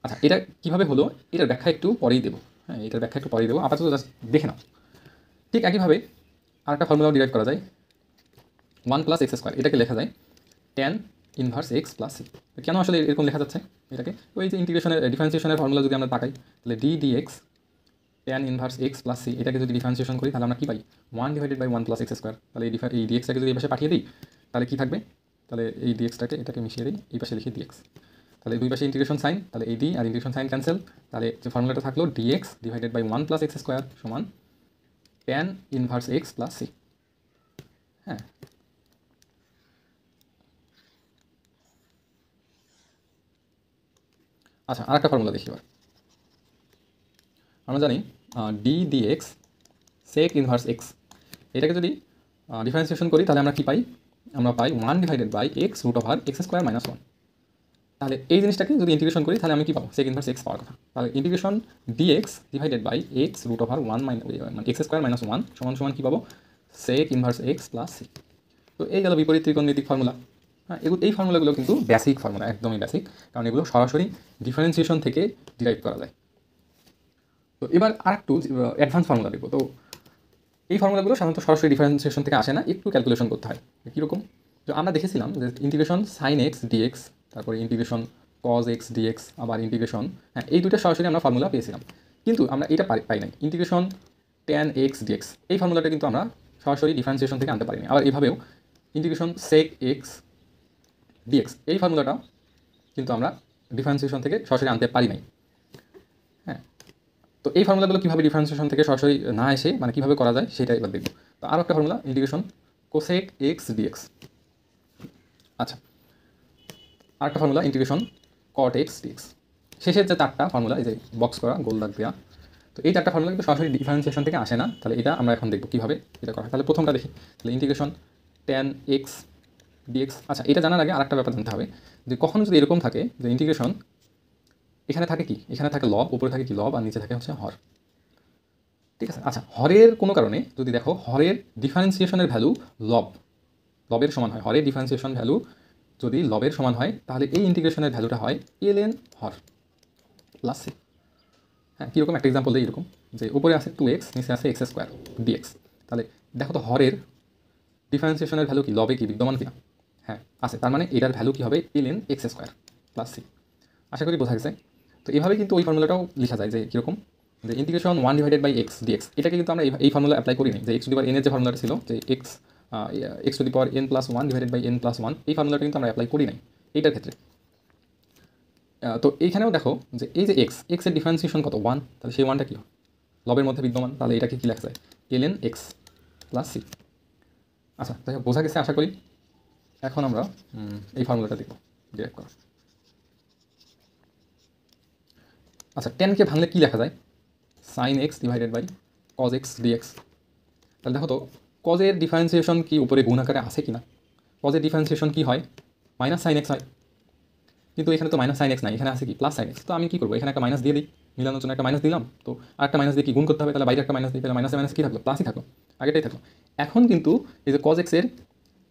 আচ্ছা, এটা কীভাবে হলো এটার ব্যাখ্যা একটু পরেই দেবো। হ্যাঁ, এটার ব্যাখ্যা একটু পরেই দেবো, আপাতত জাস্ট দেখে নাও। ঠিক একইভাবে আরেকটা ফর্মুলাও ডিরাইভ করা যায়, 1 প্লাস এক্স স্কোয়ার, এটাকে লেখা যায় tan inverse x plus c. কেন আসলে এরকম লেখা যাচ্ছে এটাকে? ওই যে ইন্টিগ্রেশনের ডিফারেন্সিয়েশনের ফর্মুলা যদি আমরা তাকাই, তাহলে d dx tan inverse x plus c, এটাকে যদি ডিফারেন্সিয়েশন করি তাহলে আমরা কী পাই? 1 divided by 1 plus x square. তাহলে এই ডিএক্সটাকে যদি এই পাশে পাঠিয়ে দিই তাহলে কী থাকবে? তাহলে এই ডিএক্সটাকে এটাকে মিশিয়ে দিই, এই পাশে লিখি ডিএক্স, তাহলে দুই পাশে ইন্টিগ্রেশন সাইন, তাহলে এই ডি আর ইন্টিগ্রেশন সাইন ক্যান্সেল, তাহলে যে ফর্মুলাটা থাকলো dx divided by 1 plus x square সমান tan inverse x plus c. হ্যাঁ, আচ্ছা আরেকটা ফর্মুলা দেখি এবার। আমরা জানি d dx sec inverse x, এটাকে যদি ডিফারেন্সিয়েশন করি তাহলে আমরা কী পাই? আমরা পাই 1 divided by x root over x square minus 1। তাহলে এই জিনিসটাকে যদি ইন্টিগ্রেশন করি তাহলে আমি কী পাবো? সেক ইনভার্স এক্স পাওয়ার কথা। তাহলে integration dx divided by x root over 1 মানে এক্স স্কোয়ার মাইনাস 1 সমান সমান কী পাবো? Sec inverse x plus c. তো এই গেল বিপরীত ত্রিকোণমিতিক ফর্মুলা। হ্যাঁ, এই ফর্মুলাগুলো কিন্তু বেসিক ফর্মুলা, একদমই বেসিক, কারণ এগুলো সরাসরি ডিফারেন্সিয়েশন থেকে ডিরাইভ করা যায়। তো এবার আরেকটু অ্যাডভান্স ফর্মুলা দেখবো। তো এই ফর্মুলাগুলো সাধারণত সরাসরি ডিফারেন্সিয়েশন থেকে আসে না, একটু ক্যালকুলেশন করতে হয়। কীরকম? তো আমরা দেখেছিলাম যে ইন্টিগ্রেশন সাইন এক্স ডিএক্স, তারপরে ইন্টিগ্রেশন কজ এক্স ডিএক্স, আবার ইন্টিগ্রেশন, হ্যাঁ এই দুটো সরাসরি আমরা ফর্মুলা পেয়েছিলাম। কিন্তু আমরা এটা পাই নাই, ইন্টিগ্রেশন ট্যান এক্স ডিএক্স, এই ফর্মুলাটা কিন্তু আমরা সরাসরি ডিফারেন্সিয়েশন থেকে আনতে পারিনি। আবার এইভাবেও ইন্টিগ্রেশন সেক এক্স ডিএক্স, এই ফর্মুলাটা কিন্তু আমরা ডিফারেন্সিয়েশন থেকে সরাসরি আনতে পারি নাই। হ্যাঁ, তো এই ফর্মুলাগুলো কীভাবে ডিফারেন্সিয়েশন থেকে সরাসরি না এসে মানে কীভাবে করা যায় সেটা এবার দেখব। তো আরও একটা formula integration cosec x dx. আচ্ছা, আরেকটা formula integration cot x dx. শেষের যে চারটা ফর্মুলা, এই যে বক্স করা গোল দাগ দেওয়া, তো এই চারটা ফর্মুলা কিন্তু সরাসরি ডিফারেন্সিয়েশন থেকে আসে না। তাহলে এটা আমরা এখন দেখব কীভাবে এটা করা হয়। তাহলে প্রথমটা দেখি, তাহলে ইন্টিগ্রেশন ট্যান এক্স ডিএক্স। আচ্ছা, এটা জানার আগে আরেকটা ব্যাপার জানতে হবে যে কখনো যদি এরকম থাকে যে ইন্টিগ্রেশন এখানে থাকে কি, এখানে থাকে লব, উপরে থাকে কি লব, আর নিচে থাকে হচ্ছে হর। ঠিক আছে? আচ্ছা, হরের কোনো কারণে যদি দেখো হরের ডিফারেন্সিয়েশনের ভ্যালু লবের সমান হয়, হরের ডিফারেন্সিয়েশন ভ্যালু যদি লবের সমান হয় তাহলে এই ইন্টিগ্রেশনের ভ্যালুটা হয় এলএন হর প্লাস সি। হ্যাঁ, কীরকম একটা এক্সাম্পল দিই, এরকম যে উপরে আছে 2x, নিচে আছে এক্স স্কোয়ার ডিএক্স। তাহলে দেখো তো হরের ডিফারেন্সিয়েশনের ভ্যালু কি লবে কি বিদ্যমান কিনা? হ্যাঁ আছে, তার মানে এটার ভ্যালু কী হবে? Ln x square plus c. আশা করি বোঝা গেছে। তো এইভাবে কিন্তু ওই ফর্মুলাটাও লেখা যায় যে কীরকম, যে integration 1 divided by x dx, এটাকে কিন্তু আমরা এই ফর্মুলা অ্যাপ্লাই করি নাই। যে এক্স টু দি পাওয়ার এনের যে ফর্মুলাটা ছিল যে x to the power n plus 1 divided by n plus 1, এই ফর্মুলাটা কিন্তু আমরা অ্যাপ্লাই করি নাই এইটার ক্ষেত্রে। তো এইখানেও দেখো যে এই যে এক্সের ডিফারেন্সিয়েশন কত? 1, তাহলে সেই 1টা কী লবের মধ্যে বিদ্যমান, তাহলে এটাকে কী লেখা যায়? Ln x plus c. আচ্ছা, তাই বোঝা গেছে আশা করি। এখন আমরা এই ফর্মুলাটা দেখব ডিরাইভ করা। আচ্ছা, টেনকে ভাঙলে কী লেখা যায়? Sine x divided by cos x dx. তাহলে দেখো তো কজের ডিফারেন্সিয়েশন কি উপরে গুণ আকারে আছে কি না? কজের ডিফারেন্সিয়েশন কি হয়? মাইনাস সাইন এক্স হয়, কিন্তু এখানে তো মাইনাস সাইন এক্স নাই, এখানে আছে কি প্লাস সাইন এক্স। তো আমি কী করবো? এখানে একটা মাইনাস দিয়ে দিই, মিলানোর জন্য একটা মাইনাস দিলাম। তো আরেকটা মাইনাস দিয়ে কি গুণ করতে হবে? তাহলে বাইরে একটা মাইনাস দিই, তাহলে মাইনাসে মাইনাস কী থাকলো? প্লাসই থাকলো, আগেটাই থাকলো। এখন কিন্তু এই যে কজ এক্সের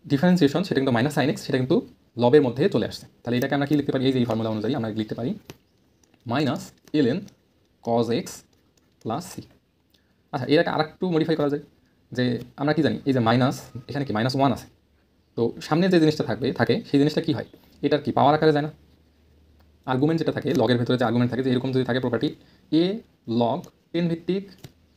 ডিফারেন্সিয়েশন সেটা কিন্তু মাইনাস সাইন এক্স, সেটা কিন্তু লবের মধ্যে চলে আসছে। তাহলে এটাকে আমরা কি লিখতে পারি? এই যে এই ফর্মুলা অনুযায়ী আমরা লিখতে পারি minus ln cos x plus c. আচ্ছা, এটাকে আরেকটু মডিফাই করা যায় যে আমরা কি জানি এই যে মাইনাস, এখানে কি মাইনাস 1 আছে, তো সামনে যে জিনিসটা থাকে সেই জিনিসটা কি হয়? এটার কি পাওয়ার আকারে যায় না? আর্গুমেন্ট যেটা থাকে লগের ভেতরে যে আর্গুমেন্ট থাকে, যে এরকম যদি থাকে প্রপার্টি এ লগ 10 ভিত্তিক,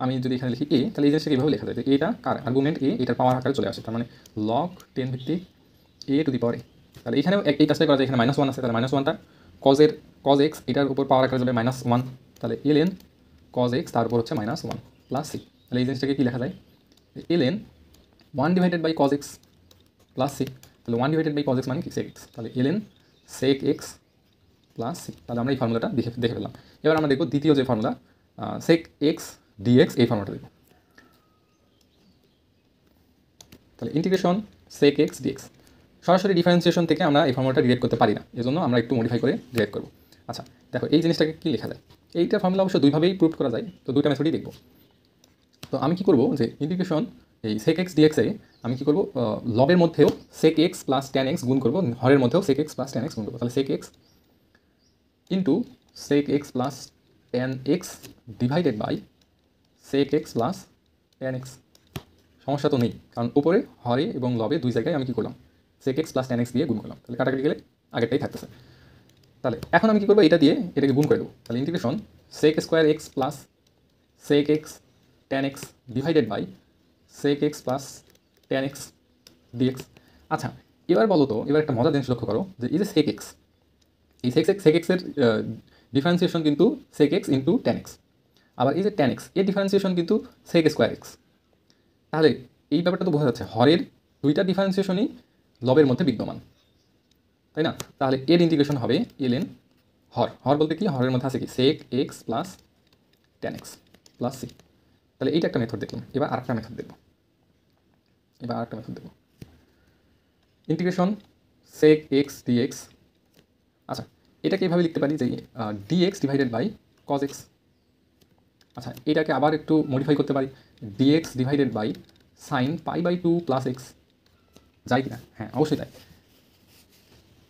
আমি যদি এখানে লিখি এ, তাহলে এই জিনিসটা কীভাবে লেখা যায়? যে এটা কার আর্গুমেন্ট এ, এটার পাওয়ার আকারে চলে আসে, তার মানে লগ 10 ভিত্তিক এ টু দি পাওয়ার এ। তাহলে এখানেও এই কাজটাই করা যায়, এখানে -1 আছে, তাহলে -1টা কজ এক্স এটার উপর পাওয়ার আকারে যাবে -1, তাহলে ln কজ এক্স তার উপর হচ্ছে -1 প্লাস সি। তাহলে এই জিনিসটাকে কী লেখা যায়, ln 1 divided by cos x plus c. তাহলে 1 ডিভাইডেড বাই কজ এক্স মানে কি সেক এক্স, তাহলে ln sec x plus c. তাহলে আমরা এই ফর্মুলাটা দেখে ফেললাম। এবার আমরা দেখব দ্বিতীয় যে ফর্মুলা সেক এক্স ডিএক্স, এই ফর্মুলাটা দেখব। তাহলে ইন্টিগ্রেশন সেক এক্স ডিএক্স, সরাসরি ডিফারেন্সিয়েশন থেকে আমরা এই ফর্মুলাটা ডিরেক্ট করতে পারি না, এজন্য আমরা একটু মডিফাই করে ডিরেক্ট করব। আচ্ছা দেখো এই জিনিসটাকে কী লেখা যায়, এইটা ফর্মুলা অবশ্য দুইভাবেই প্রুভ করা যায়, তো দুইটা মেথডই দেখব। তো আমি কী করব যে ইন্টিগ্রেশন এই সেক এক্স ডিএক্সে আমি কী করব, লবের মধ্যেও sec x plus tan x গুণ করবো, হরের মধ্যেও sec x plus tan x গুণ করবো। তাহলে sec x into sec x plus tan x divided by sec x plus tan x. সমস্যা তো নেই, কারণ উপরে হরে এবং লবে দুই জায়গায় আমি কী করলাম, sec x plus tan x দিয়ে গুণ করলাম, তাহলে কাটাকাটি গেলে আগেরটাই থাকতেছে। তাহলে এখন আমি কী করবো, এটা দিয়ে এটাকে গুণ করে দেবো। তাহলে integration sec square x plus sec x tan x divided by sec x plus tan x dx. আচ্ছা এবার বলো তো, এবার একটা মজার জিনিস লক্ষ্য করো যে এই যে সেক এক্স, এই সেক এক্সের ডিফারেন্সিয়েশন কিন্তু sec x into tan x, আবার এই যে ট্যান এক্স এর ডিফারেন্সিয়েশন কিন্তু সেক স্কোয়ার এক্স। তাহলে এই ব্যাপারটা তো বোঝা যাচ্ছে হরের দুইটা ডিফারেন্সিয়েশনই লবের মধ্যে বিদ্যমান, তাই না? তাহলে এর ইন্টিগ্রেশন হবে ln হর বলতে কি, হরের মধ্যে আছে কি sec x plus tan x plus c. তাহলে এইটা একটা মেথড দেখলাম, এবার আরেকটা মেথড দেখব। Integration sec x dx. আচ্ছা এটাকে এইভাবে লিখতে পারি যে dx divided by cos x. আচ্ছা এটাকে আবার একটু মডিফাই করতে পারি, dx divided by sine π/2 plus x. যায় কি না? হ্যাঁ অবশ্যই তাই।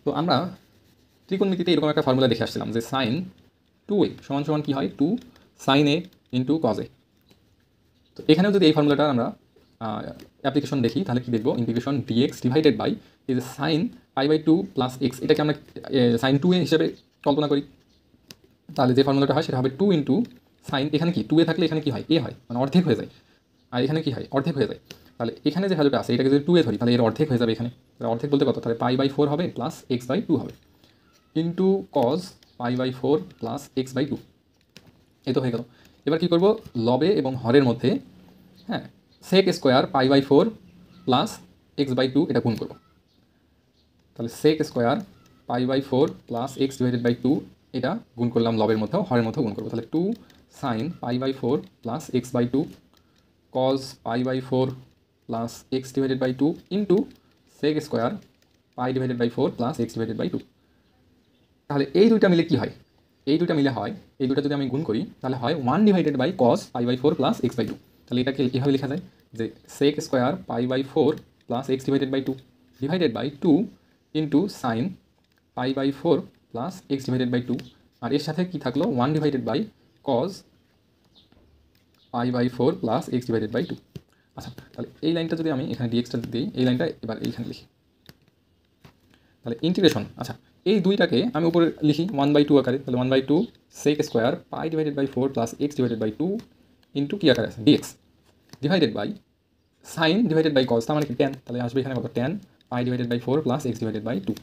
তো আমরা ত্রিকোণমিতিতে এরকম একটা ফর্মুলা দেখে আসছিলাম যে সাইন 2a সমান সমান কী হয়, 2 sine a into cos a. তো এখানেও যদি এই ফর্মুলাটা আমরা অ্যাপ্লিকেশন দেখি তাহলে কি দেখব, ইন্টিগ্রেশন ডিএক্স ডিভাইডেড বাই এই যে সাইন π/2 প্লাস এক্স, এটাকে আমরা সাইন 2a হিসেবে কল্পনা করি। তাহলে যে ফর্মুলাটা হয় সেটা হবে 2 ইন্টু সাইন, এখানে কি 2a থাকলে এখানে কি হয়, এ হয়, মানে অর্ধেক হয়ে যায়, আর এখানে কি হয় অর্ধেক হয়ে যায়। তাহলে এখানে যে ভ্যালুটা আছে এটাকে যদি 2a ধরি তাহলে এর অর্ধেক হয়ে যাবে, এখানে অর্ধেক বলতে কত, তাহলে π/4 হবে প্লাস x/2 হবে ইন্টু কজ π/4 প্লাস x/2, এই তো হয়ে গেল। এবার কী করব, লবে এবং হরের মধ্যে হ্যাঁ সেক স্কোয়ার π/4 প্লাস x/2 এটা গুণ করব। তাহলে sec square π/4 plus x divided by 2 এটা গুণ করলাম, লবের মধ্যেও হরের মধ্যেও গুণ করবো। তাহলে 2 sine π/4 plus x/2 cos π/4 plus x divided by 2 into sec square π/4 plus x divided by 2। তাহলে এই দুইটা মিলে কি হয়, এই দুইটা মিলে হয়, এই দুইটা যদি আমি গুণ করি তাহলে হয় 1 divided by cos π/4 plus x/2। তাহলে এটাকে এভাবে লেখা যায় যে sec square π/4 plus x divided by 2 divided by 2 into sine π/4 plus x divided by 2, আর এর সাথে কি থাকলো 1 divided by cos π/4 plus x divided by 2। আচ্ছা তাহলে এই লাইনটা যদি আমি এখানে ডিএক্সটা দিই, এই লাইনটা এবার এইখানে লিখি, তাহলে ইন্টিগ্রেশন আচ্ছা এই দুইটাকে আমি উপরে লিখি 1/2 আকারে, তাহলে 1/2 sec square π/4 plus x divided by 2 into কী আকারে আছে dx divided by sine divided by cos, তার মানে কি ট্যান, তাহলে আসবে এখানে কত tan π/4 plus x divided by 2।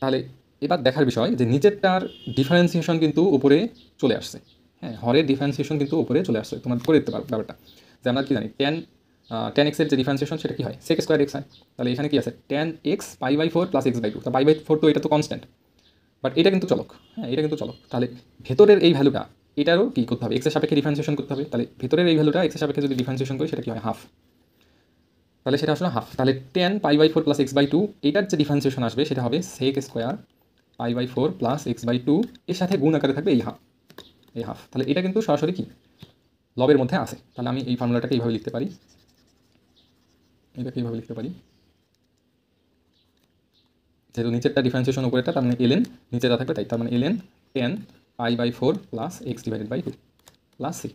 তাহলে এবার দেখার বিষয় যে নিচেরটার ডিফারেন্সিয়েশন কিন্তু উপরে চলে আসছে, হ্যাঁ হরের ডিফারেন্সিয়েশন কিন্তু উপরে চলে আসছে, তোমার করে দিতে পারো ব্যাপারটা যে আমরা কী জানি ট্যান এক্সের যে ডিফারেন্সিয়েশন সেটা কী হয় সেক স্কোয়ার এক্স হয়। তাহলে এখানে কি আছে ট্যান এক্স π/4 প্লাস x/2, তা π/4 তো এটা তো কনস্ট্যান্ট, বাট এটা কিন্তু চলক, হ্যাঁ এটা কিন্তু চলক। তাহলে ভেতরের এই ভ্যালুটা এটারও কী করতে হবে, এক্সের সাপেক্ষে ডিফারেন্সিয়েশন করতে হবে। তাহলে ভেতরের এই ভ্যালুটা এক্সের সাপেক্ষে যদি ডিফারেন্সিয়েশন করি সেটা কী হয় হাফ, তাহলে সেটা আসলে হাফ। তাহলে ট্যান π/4 প্লাস x/2 এটার যে ডিফারেন্সিয়েশন আসবে সেটা হবে সেক স্কোয়ার π/4 প্লাস x/2 এর সাথে গুণ আকারে থাকবে এই হাফ। তাহলে এটা কিন্তু সরাসরি কি লবের মধ্যে আছে। তাহলে আমি এই ফর্মুলাটাকে এইভাবে লিখতে পারি, এটাকে এইভাবে লিখতে পারি, যেহেতু নিচেরটা ডিফারেন্সিয়েশন উপরেটা তার মানে ln নিচেটা থাকবে তাই, তার মানে ln tan π/4 plus x divided by 2 plus c.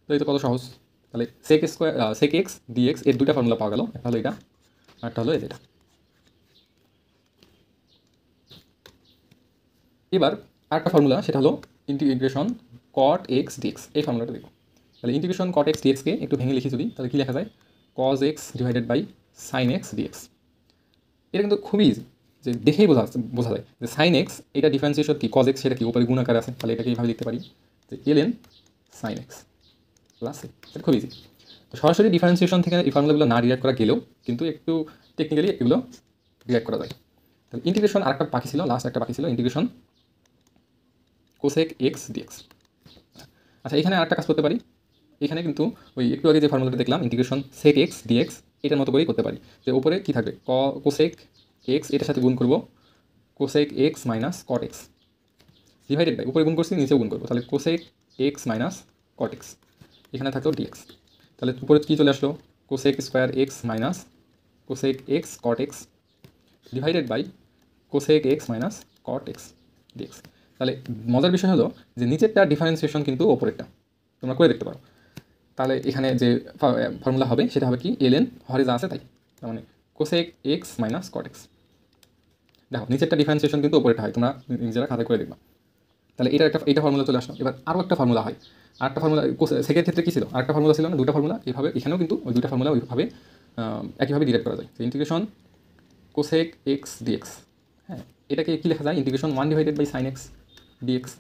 তো এই তো কত সহজ। তাহলে sec square sec x dx এর দুইটা ফর্মুলা পাওয়া গেল, একটা হলো এটা আর একটা হলো এটা। এবার আরেকটা ফর্মুলা সেটা হলো ইন্টিগ্রেশন কট এক্স ডিএক্স, এই ফর্মুলাটা দেখো। তাহলে ইন্টিগ্রেশন কট এক্স ডিএক্সকে একটু ভেঙে লিখি যদি, তাহলে কী লেখা যায় cos x divided by sine x dx. এটা কিন্তু খুবই ইজি, যে দেখেই বোঝা যায় যে সাইন এক্স এটা ডিফারেন্সিয়েশন কি কজ এক্স সেটা কি উপরে গুণাকার আছে, তাহলে এটাকে এইভাবে লিখতে পারি যে ln সাইন এক্স প্লাস এটা খুব ইজি। তো সরাসরি ডিফারেন্সিয়েশন থেকে এই ফর্মুলাগুলো না ডিরাইভ করা গেলেও কিন্তু একটু টেকনিক্যালি এগুলো ডিরাইভ করা যায়। তাহলে ইন্টিগ্রেশন আরেকটা বাকি ছিল, লাস্ট একটা বাকি ছিল ইন্টিগ্রেশন কোসেক এক্স ডিএক্স। আচ্ছা এখানে আরেকটা কাজ করতে পারি, এখানে কিন্তু ওই একটু আগে যে ফর্মুলাটা দেখলাম ইন্টিগ্রেশন সেক এক্স ডিএক্স এটার মতো করেই করতে পারি, যে উপরে কী থাকবে কোসেক এক্স এটার সাথে গুণ করবো cosec x minus cot x divided by উপরে গুণ করছি নিচেও গুণ করবো, তাহলে cosec x minus cot x এখানে থাকলো ডিএক্স। তাহলে উপরে কী চলে আসলো cosec square x minus cosec x cot x divided by cosec x minus cot x dx. তাহলে মজার বিষয় হলো যে নিচেরটা ডিফারেন্সিয়েশন কিন্তু ওপরেরটা তোমরা করে দেখতে পারো। তাহলে এখানে যে ফর্মুলা হবে সেটা হবে কি ln হরে যা আছে তাই, তার মানে cosec x minus cot x. দেখো নিচেরটা ডিফারেন্সিয়েশন কিন্তু ওপরেরটা হয়, তোমরা নিজেরা খাতা করে দেখবা। তাহলে এটা ফর্মুলা চলে আসলো। এবার আরও একটা ফর্মুলা হয়, আরেকটা ফর্মুলা সেকের ক্ষেত্রে কী ছিল আরেকটা ফর্মুলা ছিল না, দুটো ফর্মুলা এইভাবে এখানেও কিন্তু ওই দুটো ফর্মুলা ওইভাবে একইভাবে ডিরাইভ করা যায়। ইন্টিগ্রেশন কোসেক এক্স ডিএক্স, হ্যাঁ এটাকে কী লেখা যায় integration one by sine x dx.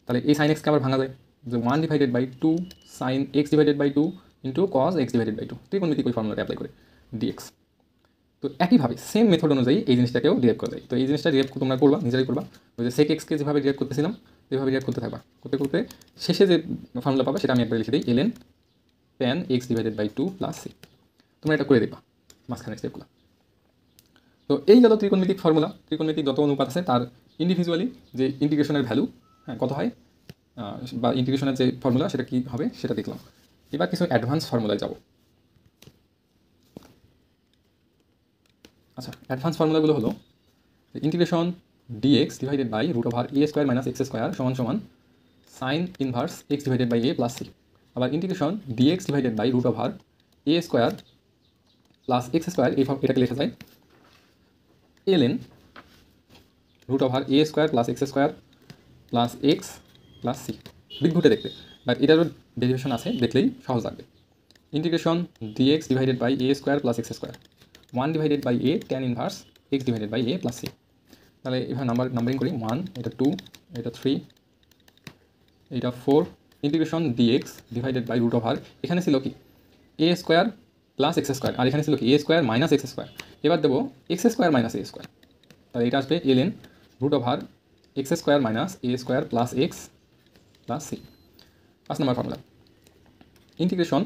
তাহলে এই সাইন এক্সকে আবার ভাঙা যায় যে 1/2 sine x divided by 2 into cos x divided by 2 ত্রিকোণমিতিক ওই ফর্মুলাটা অ্যাপ্লাই করে ডিএক্স। তো একইভাবে সেম মেথড অনুযায়ী এই জিনিসটাকেও ডিরাইভ করা যায়। তো এই জিনিসটা ডিরাইভ তোমরা করবা, নিজেরাই করবা, ওই যে সেক এক্সকে যেভাবে ডিরাইভ করতেছিলাম সেভাবে ডিরাইভ করতে থাকবা, করতে করতে শেষে যে ফর্মুলা পাবা সেটা আমি একবার লিখে দিই ln tan x divided by 2 plus c. তোমরা এটা করে দেখবা মাঝখানের স্টেপগুলো। তো এই গেল ত্রিকোণমিতিক ফর্মুলা, ত্রিকোণমিতিক যত অনুপাত আছে তার ইন্ডিভিজুয়ালি যে ইন্টিগ্রেশনের ভ্যালু হ্যাঁ কত হয় বা ইন্টিগ্রেশনের যে ফর্মুলা সেটা কী হবে সেটা দেখলাম। এবার কিছু অ্যাডভান্স ফর্মুলায় যাব। আচ্ছা অ্যাডভান্স ফর্মুলাগুলো হলো integration dx divided by root over a square minus x square সমান সমান sine inverse x divided by a plus c. আবার integration dx divided by root over a square plus x square এটাকে লেখা যায় ln root over a square plus x square plus x plus c. বিঘুটে দেখতে বাট এটারও ডেরিভেশন আছে, দেখলেই সহজ লাগবে। Integration dx divided by a square plus x square 1/a tan inverse x divided by a plus c. তাহলে এভাবে নাম্বারিং করি 1 এটা 2 এটা 3 এটা 4 integration dx divided by root over এখানে ছিল কি a square plus x square আর এখানে ছিল কি a square minus x square. এবার দেবো x square minus a square, তাহলে এটা আসবে ln root over x square minus a square plus x plus c. 5 নম্বর formula integration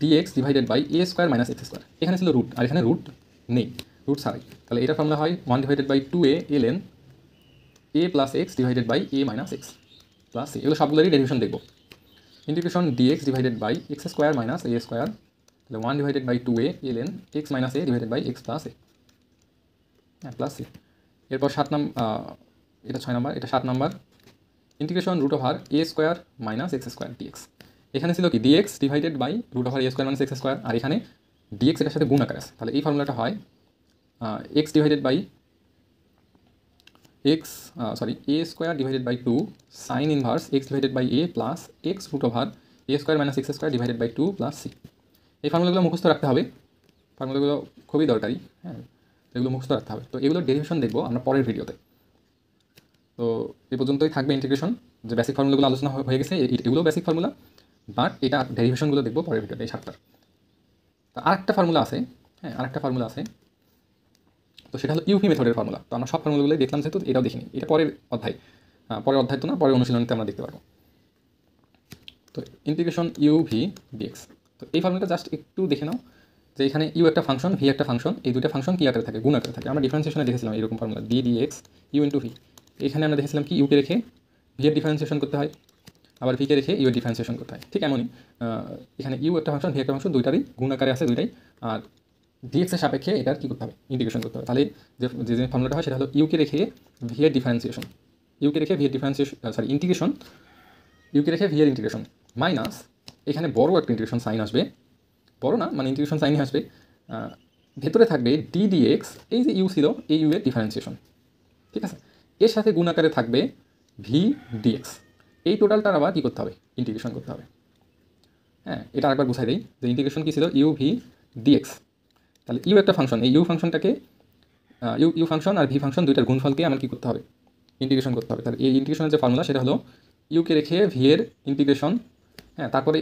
dx divided by a square minus x square এখানে ছিল রুট আর এখানে রুট নেই, রুট ছাড়াই, তাহলে এটা ফর্মুলা হয় 1/2a ln a plus x divided by a minus x plus c. এগুলো সবগুলোরই ডেরিভেশন দেখবো। Integration dx divided by x square minus a square তাহলে 1/2a ln x minus a divided by x plus a হ্যাঁ প্লাস সি। এরপর 7 নম্বর এটা 6 নম্বর এটা 7 number integration root over a square minus x square dx এখানে ছিল কি dx divided by root over a square minus x square আর এখানে ডিএক্স এটার সাথে গুণ আকার আছে, তাহলে এই ফর্মুলাটা হয় x divided by x a square divided by 2 sine inverse x divided by a plus x root over a square minus x square divided by 2 plus c. এই ফর্মুলাগুলো মুখস্থ রাখতে হবে, ফর্মুলাগুলো খুবই দরকারি, হ্যাঁ এগুলো মুখস্থ রাখতে হবে। তো এগুলোর ডেরিভেশন দেখবো আমরা পরের ভিডিওতে। তো এই পর্যন্তই থাকবে ইন্টিগ্রেশন, যে বেসিক ফর্মুলাগুলো আলোচনা হয়ে গেছে এগুলো বেসিক ফর্মুলা, বাট এটা ডেরিভেশনগুলো দেখবো পরের ভিডিওতে এই 7টার। তো আরেকটা ফর্মুলা আছে, হ্যাঁ আরেকটা ফর্মুলা আছে, তো সেটা হলো ইউপি মেথডের ফর্মুলা। তো আমরা সব ফর্মুলাগুলোই দেখলাম যেহেতু এটাও দেখিনি, এটা পরের অধ্যায়, পরের অধ্যায় তো না পরের অনুশীলনীতে আমরা দেখতে পারবো। তো ইন্টিগ্রেশন ইউভি ডিএক্স, তো এই ফর্মুলাটা জাস্ট একটু দেখে নাও যে এখানে ইউ একটা ফাংশন ভি একটা ফাংশন, এই দুটো ফাংশন কী আকারে থাকে গুণ আকারে থাকে। আমরা ডিফারেন্সিয়েশনে দেখেছিলাম এরকম formula d dx u into v. এখানে আমরা দেখেছিলাম কি ইউকে রেখে ভি এর ডিফারেন্সিয়েশন করতে হয়, আবার ভিকে রেখে ইউ এর ডিফারেন্সিয়েশন করতে হয়। ঠিক এমনই এখানে ইউ একটা ফাংশন ভি একটা ফাংশন দুইটারই গুণ আকারে আছে দুইটাই, আর ডিএক্সের সাপেক্ষে এটার কী করতে হবে ইন্টিগ্রেশন করতে হবে। তাহলে যে যে ফর্মুলাটা হয় সেটা হলো ইউকে রেখে ভি এর ডিফারেন্সিয়েশন, ইউকে রেখে ভি এর ডিফারেন্সিয়েশন ইন্টিগ্রেশন, ইউকে রেখে ভি এর ইন্টিগ্রেশন মাইনাস এখানে বড় একটা ইন্টিগ্রেশন সাইন আসবে, বড় না মানে ইন্টিগ্রেশন সাইনই আসবে, ভেতরে থাকবে ডি ডিএক্স এই যে ইউ ছিল এই ইউ এর ডিফারেন্সিয়েশন, ঠিক আছে, এর সাথে গুণ আকারে থাকবে ভি ডিএক্স। এই টোটালটার আবার কী করতে হবে ইন্টিগ্রেশন করতে হবে। হ্যাঁ এটা আরেকবার বুঝাই দিই যে ইন্টিগ্রেশন কী ছিল ইউ ভি ডিএক্স, তাহলে ইউ একটা ফাংশন, এই ইউ ফাংশনটাকে ইউ ইউ ফাংশন আর ভি ফাংশন দুইটার গুণফলকে আমার কী করতে হবে, ইন্টিগ্রেশন করতে হবে। তাহলে এই ইন্টিগ্রেশনের যে ফর্মুলা সেটা হলো ইউকে রেখে ভি এর ইন্টিগ্রেশন, হ্যাঁ, তারপরে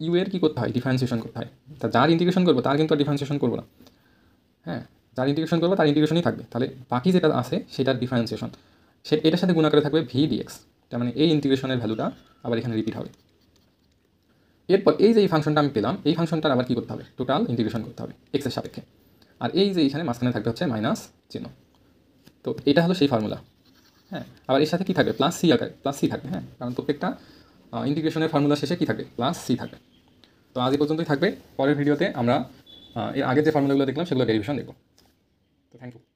ইউ এর কী করতে হয়, ডিফারেন্সিয়েশন করতে হয়। তা যার ইন্টিগ্রেশন করবো তার কিন্তু আর ডিফারেন্সিয়েশন করবো না, হ্যাঁ, যার ইন্টিগ্রেশন করবো তার ইন্টিগ্রেশনই থাকবে। তাহলে বাকি যেটা আছে সেটার ডিফারেন্সিয়েশন সে এটার সাথে গুণা করে থাকবে ভি ডিএক্স, তার মানে এই ইন্টিগ্রেশনের ভ্যালুটা আবার এখানে রিপিট হবে। এরপর এই যে এই ফাংশনটা আমি পেলাম, এই ফাংশনটার আবার কী করতে হবে, টোটাল ইন্টিগ্রেশন করতে হবে এক্সের সাপেক্ষে। আর এই যে এখানে মাঝখানে থাকবে হচ্ছে মাইনাস চিহ্ন। তো এটা হলো সেই ফর্মুলা, হ্যাঁ। আবার এর সাথে কী থাকবে, প্লাস সি আকারে, প্লাস সি থাকবে, হ্যাঁ, কারণ প্রত্যেকটা ইন্টিগ্রেশনের ফর্মুলা শেষে কী থাকবে, প্লাস সি থাকবে। তো আজ এই পর্যন্তই থাকবে। পরের ভিডিওতে আমরা এর আগে যে ফর্মুলাগুলো দেখলাম সেগুলো ডেরিভেশন দেখব। তো থ্যাংক ইউ।